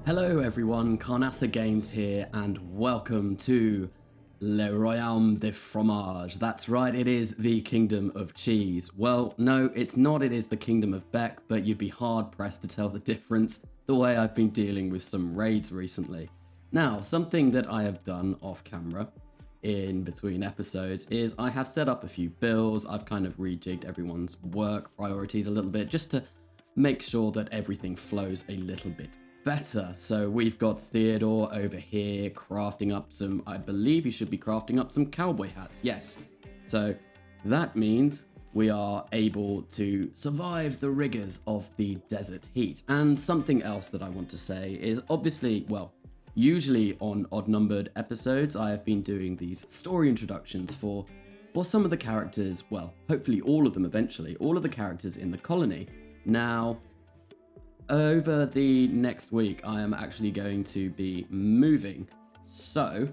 Hello everyone, CarnasaGames here, and welcome to Le Royaume de Fromage. That's right, it is the Kingdom of Cheese. Well, no, it's not, it is the Kingdom of Beck, but you'd be hard pressed to tell the difference the way I've been dealing with some raids recently. Now, something that I have done off camera in between episodes is I have set up a few bills. I've kind of rejigged everyone's work priorities a little bit just to make sure that everything flows a little bit better. So we've got Theodore over here crafting up some, I believe he should be crafting up some cowboy hats, yes. So that means we are able to survive the rigors of the desert heat. And something else that I want to say is obviously, well, usually on odd-numbered episodes, I have been doing these story introductions for some of the characters, well, hopefully all of them eventually, all of the characters in the colony. Now, over the next week, I am actually going to be moving, so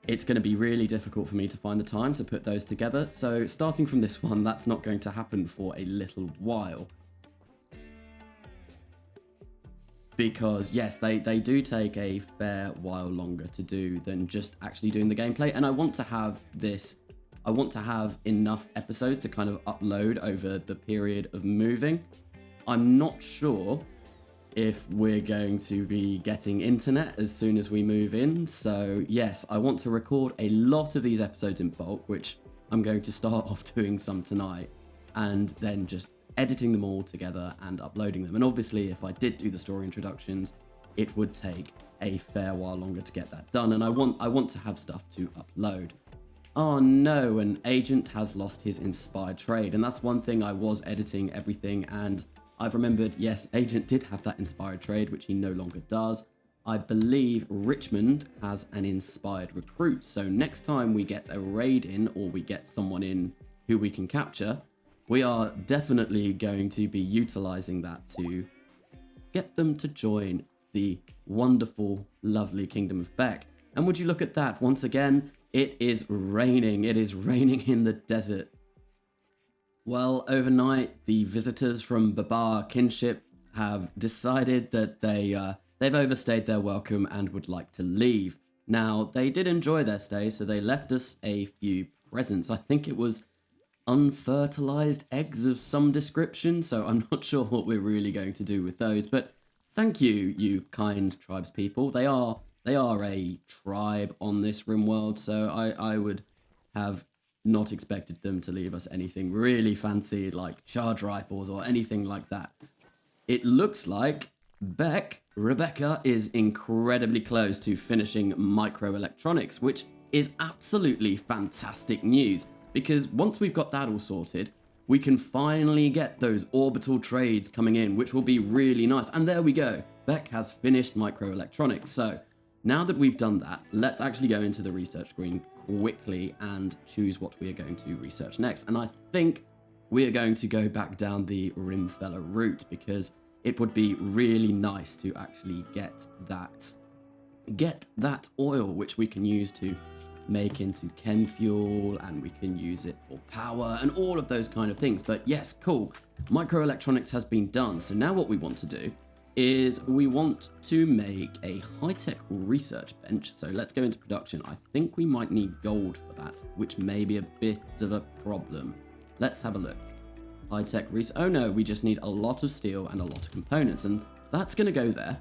it's going to be really difficult for me to find the time to put those together. So starting from this one, that's not going to happen for a little while. Because yes, they do take a fair while longer to do than just actually doing the gameplay. And I want to have enough episodes to kind of upload over the period of moving. I'm not sure if we're going to be getting internet as soon as we move in. So yes, I want to record a lot of these episodes in bulk, which I'm going to start off doing some tonight, and then just editing them all together and uploading them. And obviously, if I did do the story introductions, it would take a fair while longer to get that done. And I want to have stuff to upload. Oh no, an agent has lost his inspired trade. And that's one thing. I was editing everything and I've remembered, yes, Agent did have that inspired trade, which he no longer does. I believe Richmond has an inspired recruit. So next time we get a raid in, or we get someone in who we can capture, we are definitely going to be utilizing that to get them to join the wonderful, lovely Kingdom of Beck. And would you look at that, once again, it is raining. It is raining in the desert. Well, overnight, the visitors from Babar Kinship have decided that they've overstayed their welcome and would like to leave. Now, they did enjoy their stay, so they left us a few presents. I think it was unfertilized eggs of some description, so I'm not sure what we're really going to do with those. But thank you, you kind tribespeople. They are a tribe on this Rimworld, so I would have not expected them to leave us anything really fancy like charge rifles or anything like that. It looks like Rebecca is incredibly close to finishing microelectronics, which is absolutely fantastic news, because once we've got that all sorted, we can finally get those orbital trades coming in, which will be really nice. And there we go, Beck has finished microelectronics. So now that we've done that, let's actually go into the research screen quickly and choose what we are going to research next. And I think we are going to go back down the Rimfella route, because it would be really nice to actually get that oil, which we can use to make into chem fuel, and we can use it for power and all of those kind of things. But yes, cool. Microelectronics has been done. So now what we want to do is we want to make a high-tech research bench. So let's go into production. I think we might need gold for that, which may be a bit of a problem. Let's have a look. High-tech research. Oh no, we just need a lot of steel and a lot of components, and that's going to go there.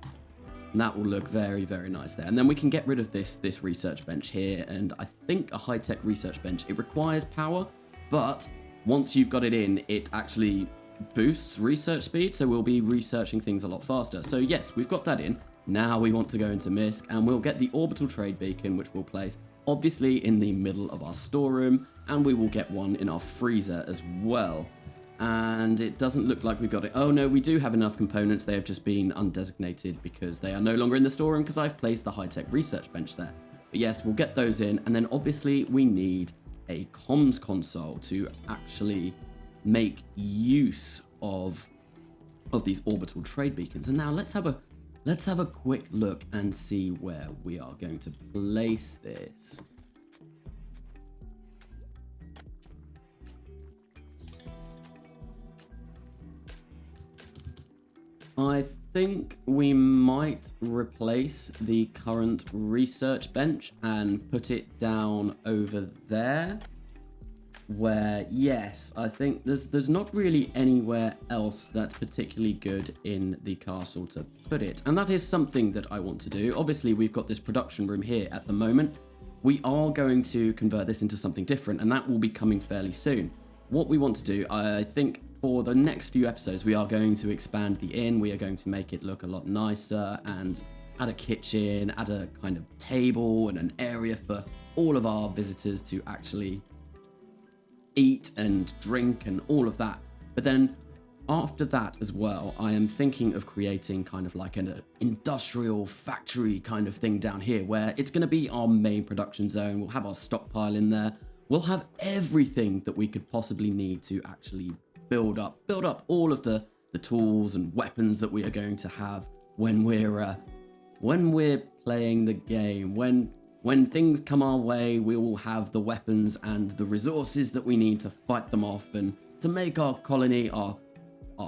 And that will look very, very nice there. And then we can get rid of this research bench here. And I think a high-tech research bench, it requires power, but once you've got it in, it actually boosts research speed, so we'll be researching things a lot faster. So yes, we've got that in. Now we want to go into MISC, and we'll get the orbital trade beacon, which we'll place obviously in the middle of our storeroom, and we will get one in our freezer as well. And it doesn't look like we've got it. Oh no, we do have enough components. They have just been undesignated because they are no longer in the storeroom, because I've placed the high-tech research bench there. But yes, we'll get those in, and then obviously we need a comms console to actually make use of these orbital trade beacons. And now let's have a quick look and see where we are going to place this. I think we might replace the current research bench and put it down over there. Where, yes, I think there's not really anywhere else that's particularly good in the castle to put it. And that is something that I want to do. Obviously, we've got this production room here at the moment. We are going to convert this into something different, and that will be coming fairly soon. What we want to do, I think, for the next few episodes, we are going to expand the inn. We are going to make it look a lot nicer and add a kitchen, add a kind of table and an area for all of our visitors to actually eat and drink and all of that. But then after that as well, I am thinking of creating kind of like an industrial factory kind of thing down here where it's going to be our main production zone. We'll have our stockpile in there. We'll have everything that we could possibly need to actually build up all of the tools and weapons that we are going to have when we're playing the game. When things come our way, we will have the weapons and the resources that we need to fight them off and to make our colony, our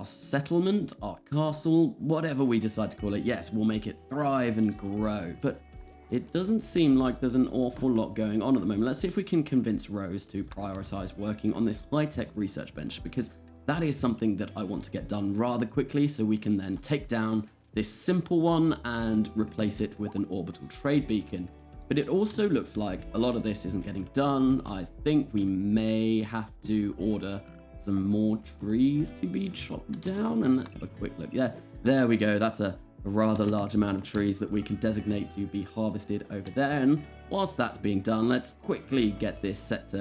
settlement, our castle, whatever we decide to call it. Yes, we'll make it thrive and grow. But it doesn't seem like there's an awful lot going on at the moment. Let's see if we can convince Rose to prioritize working on this high-tech research bench, because that is something that I want to get done rather quickly so we can then take down this simple one and replace it with an orbital trade beacon. But it also looks like a lot of this isn't getting done. I think we may have to order some more trees to be chopped down. And let's have a quick look. Yeah, there we go. That's a rather large amount of trees that we can designate to be harvested over there. And whilst that's being done, let's quickly get this set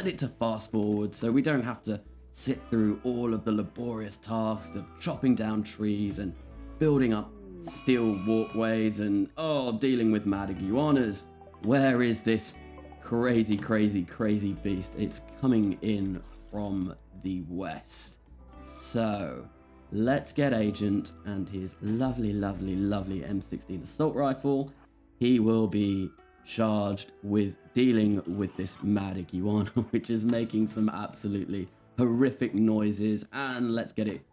it to fast forward so we don't have to sit through all of the laborious tasks of chopping down trees and building up steel walkways and dealing with mad iguanas. Where is this crazy beast? It's coming in from the west. So let's get Agent and his lovely M16 assault rifle. He will be charged with dealing with this mad iguana, which is making some absolutely horrific noises. And let's get it.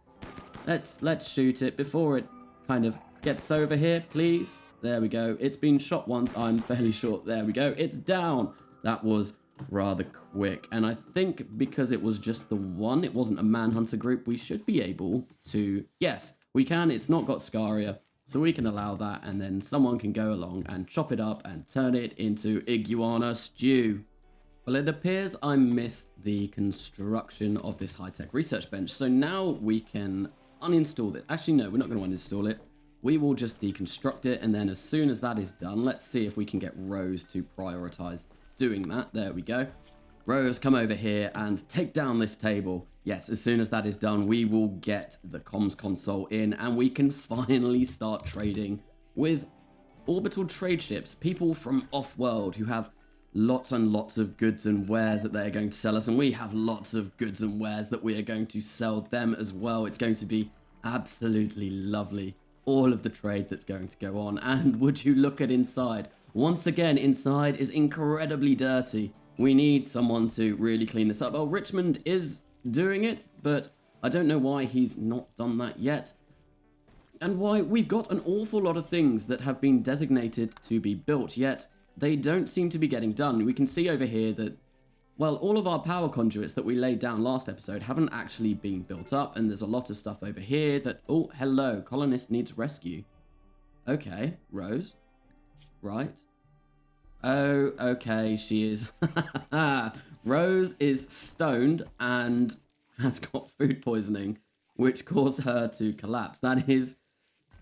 Let's shoot it before it kind of gets over here, please. There we go. It's been shot once, I'm fairly sure. There we go. It's down. That was rather quick. And I think because it was just the one, it wasn't a manhunter group, we should be able to... Yes, we can. It's not got Scaria, so we can allow that. And then someone can go along and chop it up and turn it into iguana stew. Well, it appears I missed the construction of this high-tech research bench. So now we can uninstall it. Actually, no, we're not going to uninstall it. We will just deconstruct it, and then as soon as that is done, let's see if we can get Rose to prioritize doing that. There we go. Rose, come over here and take down this table. Yes, as soon as that is done, we will get the comms console in, and we can finally start trading with orbital trade ships, people from offworld who have lots and lots of goods and wares that they're going to sell us, and we have lots of goods and wares that we are going to sell them as well. It's going to be absolutely lovely. All of the trade that's going to go on. And would you look at inside? Once again, inside is incredibly dirty. We need someone to really clean this up. Well, Richmond is doing it, but I don't know why he's not done that yet. And why we've got an awful lot of things that have been designated to be built, yet they don't seem to be getting done. We can see over here that, well, all of our power conduits that we laid down last episode haven't actually been built up, and there's a lot of stuff over here that... Oh, hello, colonist needs rescue. Okay, Rose. Right. Oh, okay, she is... Rose is stoned and has got food poisoning, which caused her to collapse. That is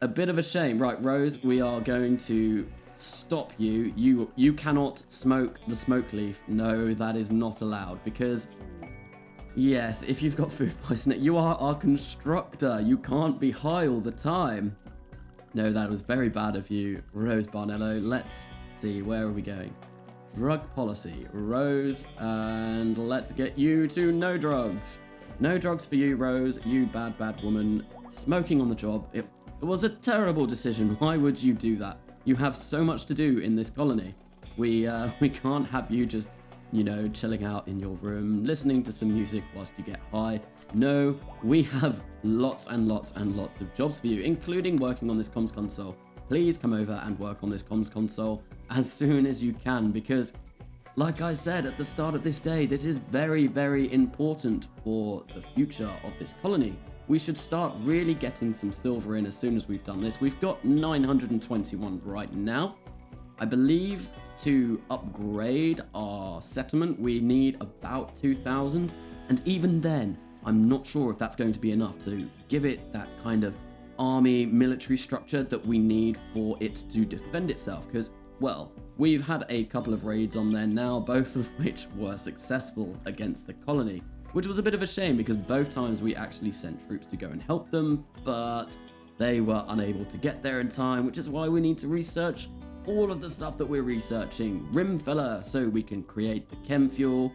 a bit of a shame. Right, Rose, we are going to... stop you. You cannot smoke the smoke leaf. No, that is not allowed, because yes, if you've got food poisoning, you are our constructor. You can't be high all the time. No, that was very bad of you, Rose Barnello. Let's see, where are we going? Drug policy, Rose, and let's get you to no drugs. No drugs for you, Rose, you bad woman. Smoking on the job, it was a terrible decision. Why would you do that? You have so much to do in this colony. We can't have you just you know, chilling out in your room, listening to some music whilst you get high. No, we have lots and lots and lots of jobs for you, including working on this comms console. Please come over and work on this comms console as soon as you can, because like I said at the start of this day, this is very, very important for the future of this colony. We should start really getting some silver in as soon as we've done this. We've got 921 right now. I believe to upgrade our settlement, we need about 2,000. And even then, I'm not sure if that's going to be enough to give it that kind of army military structure that we need for it to defend itself. Because, well, we've had a couple of raids on there now, both of which were successful against the colony, which was a bit of a shame because both times we actually sent troops to go and help them, but they were unable to get there in time, which is why we need to research all of the stuff that we're researching. Rimfiller, so we can create the chem fuel,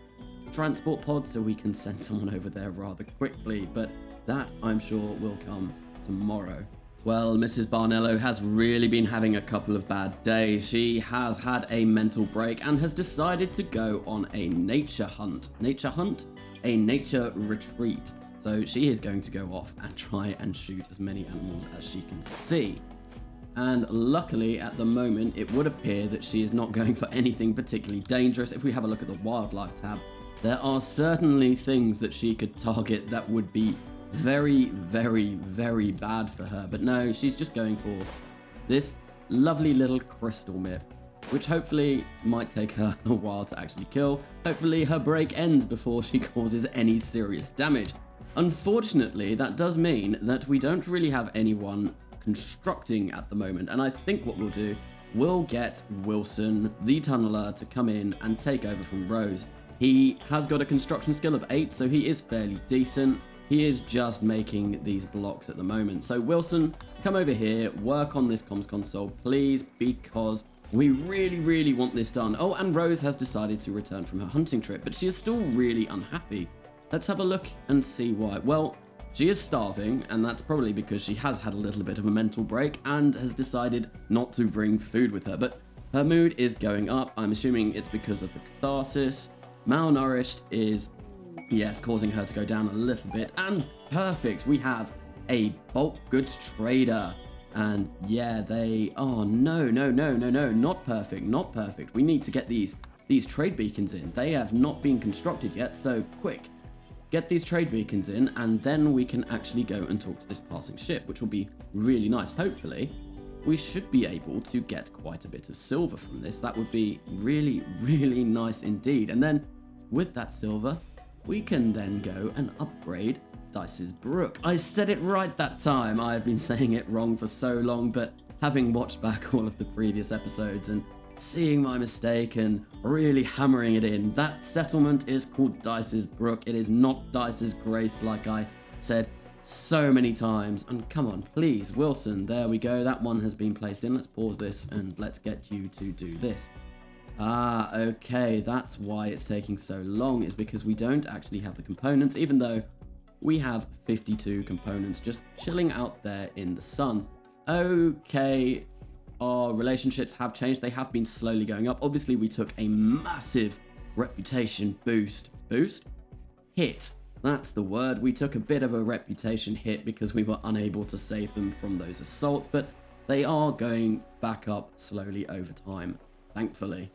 transport pod, so we can send someone over there rather quickly, but that I'm sure will come tomorrow. Well, Mrs. Barnello has really been having a couple of bad days. She has had a mental break and has decided to go on a nature hunt. Nature hunt? A nature retreat. So she is going to go off and try and shoot as many animals as she can see. And luckily at the moment it would appear that she is not going for anything particularly dangerous. If we have a look at the wildlife tab, there are certainly things that she could target that would be very, very, very bad for her. But no, she's just going for this lovely little crystal myth, which hopefully might take her a while to actually kill. Hopefully her break ends before she causes any serious damage. Unfortunately, that does mean that we don't really have anyone constructing at the moment, and I think what we'll do, we'll get Wilson, the tunneler, to come in and take over from Rose. He has got a construction skill of 8, so he is fairly decent. He is just making these blocks at the moment. So Wilson, come over here, work on this comms console, please, because we really, really want this done. Oh, and Rose has decided to return from her hunting trip, but she is still really unhappy. Let's have a look and see why. Well, she is starving, and that's probably because she has had a little bit of a mental break and has decided not to bring food with her. But her mood is going up. I'm assuming it's because of the catharsis. Malnourished is, yes, causing her to go down a little bit. And perfect, we have a bulk goods trader. And yeah, oh no, not perfect, not perfect. We need to get these trade beacons in. They have not been constructed yet, so quick. Get these trade beacons in, and then we can actually go and talk to this passing ship, which will be really nice. Hopefully, we should be able to get quite a bit of silver from this. That would be really, really nice indeed. And then, with that silver, we can then go and upgrade Dice's Brook. I said it right that time. I have been saying it wrong for so long, but having watched back all of the previous episodes and seeing my mistake and really hammering it in, that settlement is called Dice's Brook. It is not Dice's Grace, like I said so many times. And come on, please, Wilson, there we go. That one has been placed in. Let's pause this and let's get you to do this. Ah, okay, that's why it's taking so long, is because we don't actually have the components, even though we have 52 components just chilling out there in the sun. Okay, our relationships have changed. They have been slowly going up. Obviously, we took a massive reputation hit. That's the word. We took a bit of a reputation hit because we were unable to save them from those assaults, but they are going back up slowly over time, thankfully.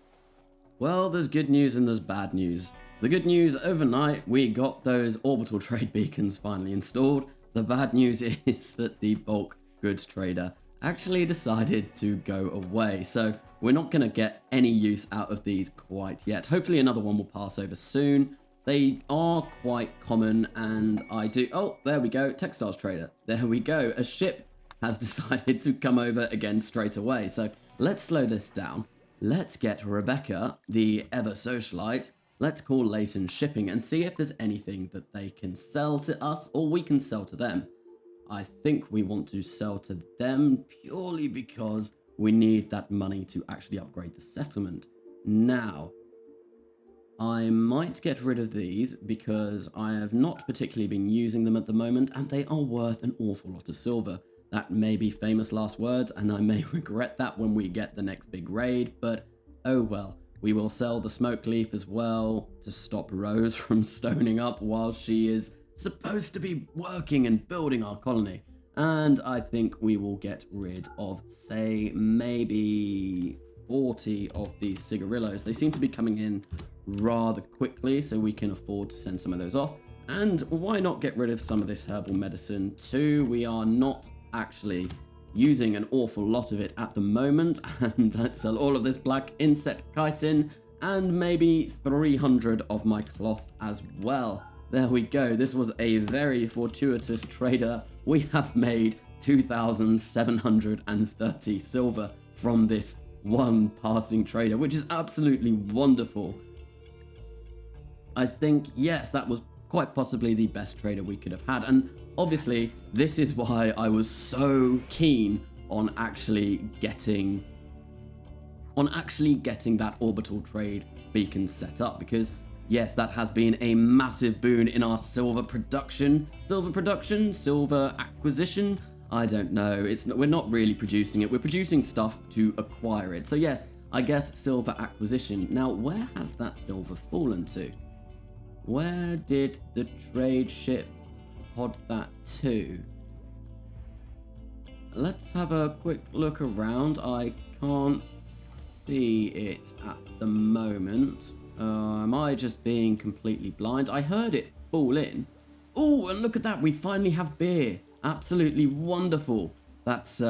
Well, there's good news and there's bad news. The good news, overnight, we got those orbital trade beacons finally installed. The bad news is that the bulk goods trader actually decided to go away. So we're not going to get any use out of these quite yet. Hopefully another one will pass over soon. They are quite common, and oh, there we go, textiles trader. There we go. A ship has decided to come over again straight away. So let's slow this down. Let's get Rebecca, the ever socialite. Let's call Leighton Shipping and see if there's anything that they can sell to us or we can sell to them. I think we want to sell to them purely because we need that money to actually upgrade the settlement. Now, I might get rid of these because I have not particularly been using them at the moment and they are worth an awful lot of silver. That may be famous last words and I may regret that when we get the next big raid, but oh well. We will sell the smoke leaf as well to stop Rose from stoning up while she is supposed to be working and building our colony. And I think we will get rid of, say, maybe 40 of these cigarillos. They seem to be coming in rather quickly, so we can afford to send some of those off. And why not get rid of some of this herbal medicine too? We are not actually using an awful lot of it at the moment. And let's sell all of this black insect chitin and maybe 300 of my cloth as well. There we go. This was a very fortuitous trader. We have made 2,730 silver from this one passing trader, which is absolutely wonderful. I think, yes, that was quite possibly the best trader we could have had. And obviously, this is why I was so keen on actually getting that orbital trade beacon set up, because yes, that has been a massive boon in our silver production, silver acquisition. I don't know. We're not really producing it. We're producing stuff to acquire it. So yes, I guess silver acquisition. Now, where has that silver fallen to? Where did the trade ship pod that to? Let's have a quick look around. I can't see it at the moment. Am I just being completely blind? I heard it fall in. Oh, and look at that. We finally have beer. Absolutely wonderful. That's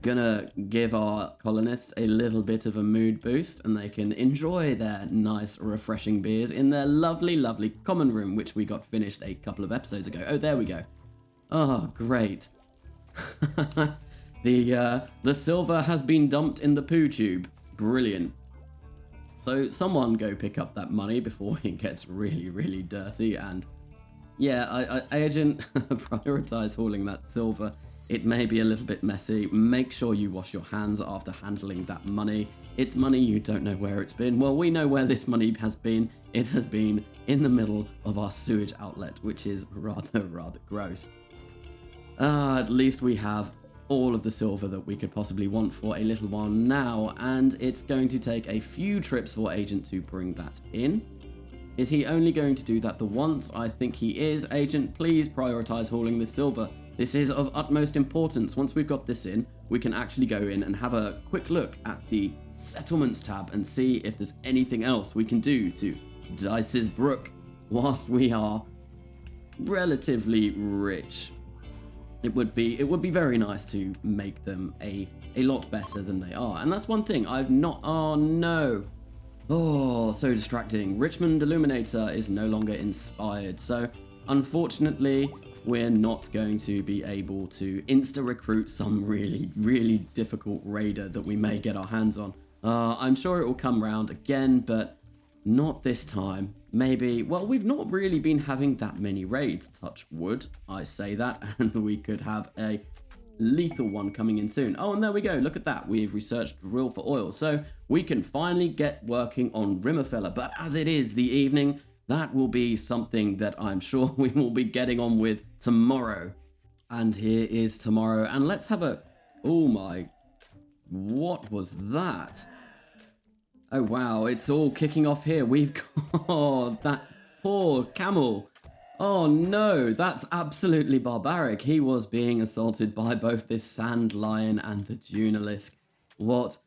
gonna give our colonists a little bit of a mood boost, and they can enjoy their nice, refreshing beers in their lovely, lovely common room, which we got finished a couple of episodes ago. Oh, there we go. Oh, great. The silver has been dumped in the poo tube. Brilliant. So someone go pick up that money before it gets really, really dirty. And yeah, Agent, prioritize hauling that silver. It may be a little bit messy. Make sure you wash your hands after handling that money. It's money you don't know where it's been. Well, we know where this money has been. It has been in the middle of our sewage outlet, which is rather gross. At least we have all of the silver that we could possibly want for a little while now, and it's going to take a few trips for Agent to bring that in. Is he only going to do that the once? I think he is. Agent, please prioritize hauling this silver. This is of utmost importance. Once we've got this in, we can actually go in and have a quick look at the settlements tab and see if there's anything else we can do to Dice's Brook whilst we are relatively rich. It would be very nice to make them a lot better than they are. And that's one thing I've not... Oh, no. Oh, so distracting. Richmond Illuminator is no longer inspired. So, unfortunately, we're not going to be able to insta-recruit some really, really difficult raider that we may get our hands on. I'm sure it will come round again, but not this time. Maybe, well, we've not really been having that many raids, touch wood. I say that, and we could have a lethal one coming in soon. Oh, and there we go. Look at that. We've researched drill for oil. So we can finally get working on Rimmerfella. But as it is the evening, that will be something that I'm sure we will be getting on with tomorrow. And here is tomorrow. And let's have a... Oh my... What was that? Oh wow, it's all kicking off here. We've got that poor camel. Oh no, that's absolutely barbaric. He was being assaulted by both this sand lion and the Junalisk. What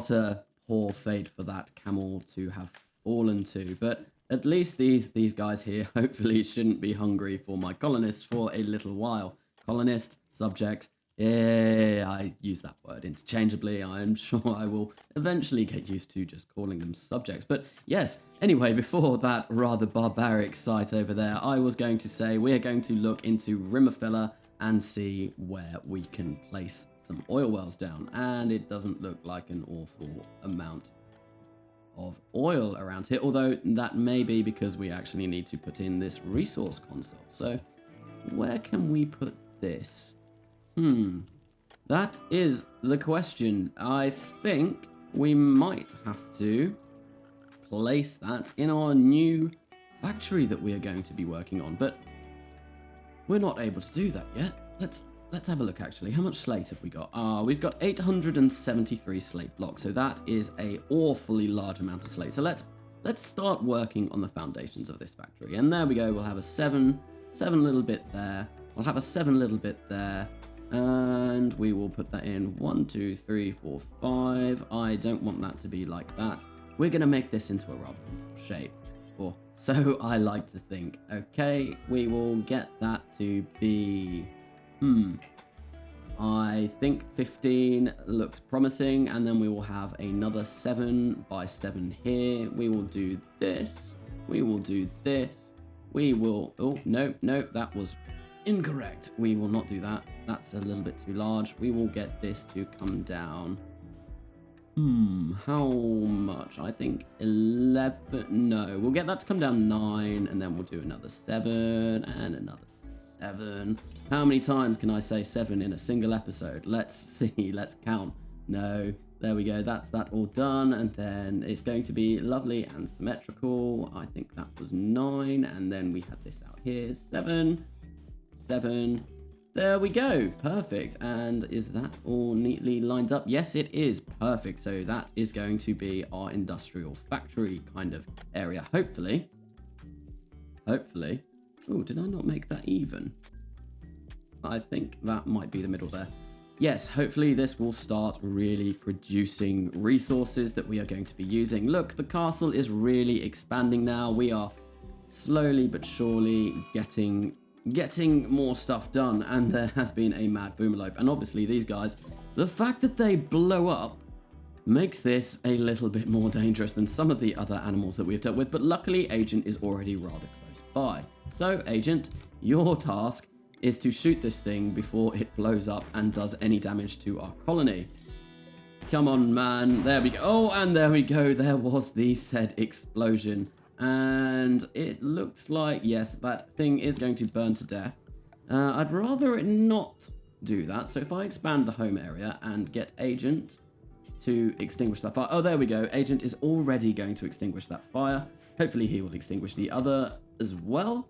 a poor fate for that camel to have fallen to. But at least these guys here hopefully shouldn't be hungry for my colonists for a little while. Colonist, subject. Yeah, I use that word interchangeably. I'm sure I will eventually get used to just calling them subjects. But yes, anyway, before that rather barbaric sight over there, I was going to say we're going to look into Rimmerfella and see where we can place some oil wells down. And it doesn't look like an awful amount of oil around here, although that may be because we actually need to put in this resource console. So where can we put this? That is the question. I think we might have to place that in our new factory that we are going to be working on, but we're not able to do that yet. let's have a look actually. How much slate have we got? We've got 873 slate blocks, so that is a awfully large amount of slate. So let's start working on the foundations of this factory. And there we go, we'll have a 7 little bit there. We'll have a 7 little bit there. And we will put that in 1, 2, 3, 4, 5. I don't want that to be like that. We're going to make this into a rather beautiful shape. Or so I like to think. Okay, we will get that to be... I think 15 looks promising, and then we will have another 7 by 7 here. We will do this. We will do this. We will... Oh, no, that was incorrect. We will not do that. That's a little bit too large. We will get this to come down. How much? I think 11. No, we'll get that to come down 9, and then we'll do another 7 and another 7. How many times can I say 7 in a single episode? Let's see. Let's count. No, there we go. That's that all done, and then it's going to be lovely and symmetrical. I think that was 9, and then we had this out here. 7. There we go. Perfect. And is that all neatly lined up? Yes, it is. Perfect. So that is going to be our industrial factory kind of area. Hopefully. Oh, did I not make that even? I think that might be the middle there. Yes, hopefully this will start really producing resources that we are going to be using. Look, the castle is really expanding now. We are slowly but surely getting more stuff done, and there has been a mad boomerlope. And obviously these guys, the fact that they blow up makes this a little bit more dangerous than some of the other animals that we've dealt with, but luckily Agent is already rather close by. So Agent, your task is to shoot this thing before it blows up and does any damage to our colony. Come on, man. There we go. Oh, and there we go. There was the said explosion. And it looks like, yes, that thing is going to burn to death. I'd rather it not do that. So if I expand the home area and get Agent to extinguish that fire. Oh, there we go. Agent is already going to extinguish that fire. Hopefully he will extinguish the other as well.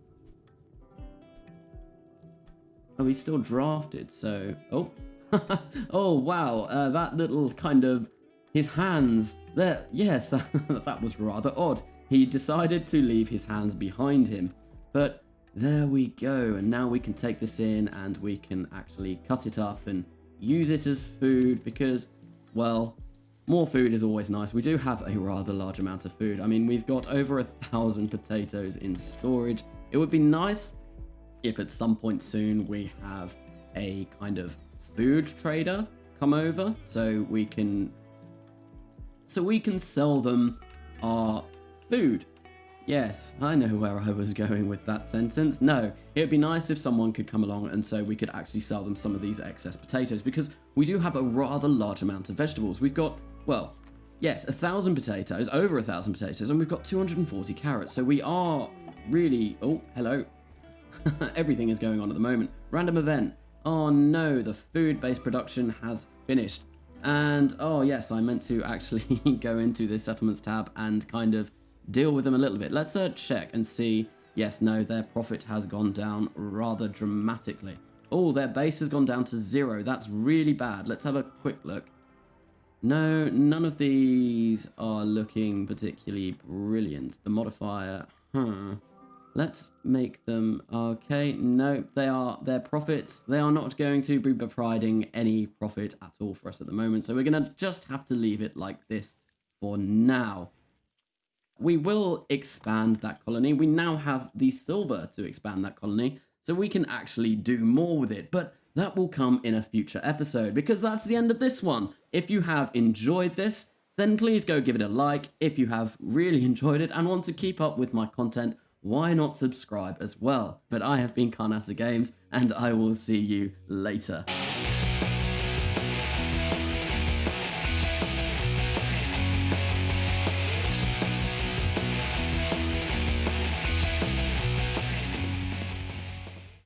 Oh, he's still drafted, so... Oh. Oh, wow. That little kind of... His hands... There. Yes, that was rather odd. He decided to leave his hands behind him. But there we go. And now we can take this in and we can actually cut it up and use it as food because, well, more food is always nice. We do have a rather large amount of food. I mean, we've got over 1,000 potatoes in storage. It would be nice if at some point soon we have a kind of food trader come over so we can sell them our food. Yes, I know where I was going with that sentence. No, it would be nice if someone could come along and so we could actually sell them some of these excess potatoes because we do have a rather large amount of vegetables. We've got, well, yes, 1,000 potatoes, over 1,000 potatoes, and we've got 240 carrots. So we are really, oh, hello. Everything is going on at the moment. Random event. Oh no, the food-based production has finished. And oh yes, I meant to actually go into the settlements tab and kind of deal with them a little bit. Let's check and see. Yes, no, their profit has gone down rather dramatically. Oh, their base has gone down to 0. That's really bad. Let's have a quick look. No, none of these are looking particularly brilliant. The modifier, Let's make them, okay, no, their profits, they are not going to be providing any profit at all for us at the moment. So we're going to just have to leave it like this for now. We will expand that colony. We now have the silver to expand that colony, so we can actually do more with it. But that will come in a future episode because that's the end of this one. If you have enjoyed this, then please go give it a like. If you have really enjoyed it and want to keep up with my content, why not subscribe as well? But I have been CarnasaGames, and I will see you later.